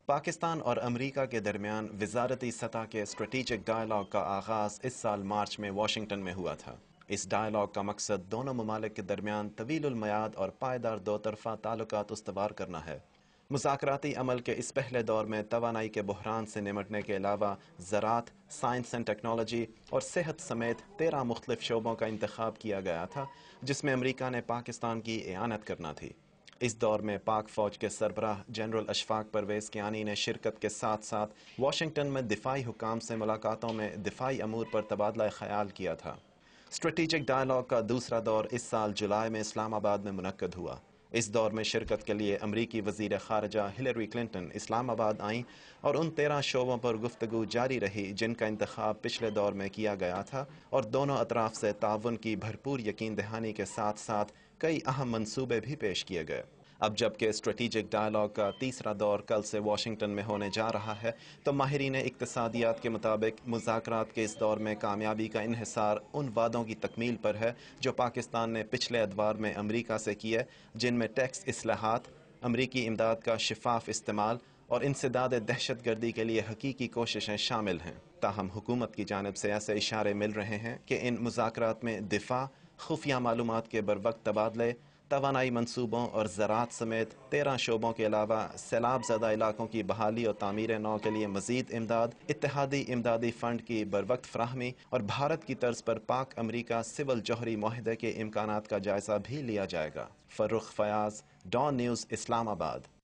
پاکستان اور امریکہ کے درمیان وزارتی سطح کے اسٹریٹجک ڈائیلاگ کا آغاز اس سال مارچ میں واشنگٹن میں ہوا تھا۔ اس ڈائیلاگ کا مقصد دونوں ممالک کے درمیان طویل المیعاد اور پائیدار دو طرفہ تعلقات استوار کرنا ہے۔ مذاکراتی عمل کے اس پہلے دور میں توانائی کے بحران سے نمٹنے کے علاوہ زراعت، سائنس اینڈ ٹیکنالوجی اور صحت سمیت 13 مختلف شعبوں کا انتخاب کیا گیا تھا، جس میں امریکہ نے پاکستان کی اعانت کرنا تھی۔ اس دور میں پاک فوج کے سربراہ جنرل اشفاق پرویز کیانی نے شرکت کے ساتھ ساتھ واشنگٹن میں دفاعی حکام سے ملاقاتوں میں دفاعی امور پر تبادلہ خیال کیا تھا۔ اسٹریٹجک ڈائیلاگ کا دوسرا دور اس سال جولائی میں اسلام آباد میں منعقد ہوا۔ اس دور میں شرکت کے لیے امریکی وزیر خارجہ ہلیری کلنٹن اسلام آباد آئیں اور ان 13 شعبوں پر گفتگو جاری رہی جن کا انتخاب پچھلے دور میں کیا گیا تھا، اور دونوں اطراف سے تعاون کی بھرپور یقین دہانی کے ساتھ ساتھ کئی اہم منصوبے بھی پیش کیے گئے۔ اب جبکہ اسٹریٹجک ڈائیلاگ کا تیسرا دور کل سے واشنگٹن میں ہونے جا رہا ہے، تو ماہرین اقتصادیات کے مطابق مذاکرات کے اس دور میں کامیابی کا انحصار ان وعدوں کی تکمیل پر ہے جو پاکستان نے پچھلے ادوار میں امریکہ سے کیے، جن میں ٹیکس اصلاحات، امریکی امداد کا شفاف استعمال اور انسداد دہشت گردی کے لیے حقیقی کوششیں شامل ہیں۔ تاہم حکومت کی جانب سے ایسے اشارے مل رہے ہیں کہ ان مذاکرات میں دفاع، خفیہ معلومات کے بروقت تبادلے، توانائی منصوبوں اور زراعت سمیت 13 شعبوں کے علاوہ سیلاب زدہ علاقوں کی بحالی اور تعمیر نو کے لیے مزید امداد، اتحادی امدادی فنڈ کی بروقت فراہمی اور بھارت کی طرز پر پاک امریکہ سول جوہری معاہدے کے امکانات کا جائزہ بھی لیا جائے گا۔ فرخ فیاض، ڈان نیوز، اسلام آباد۔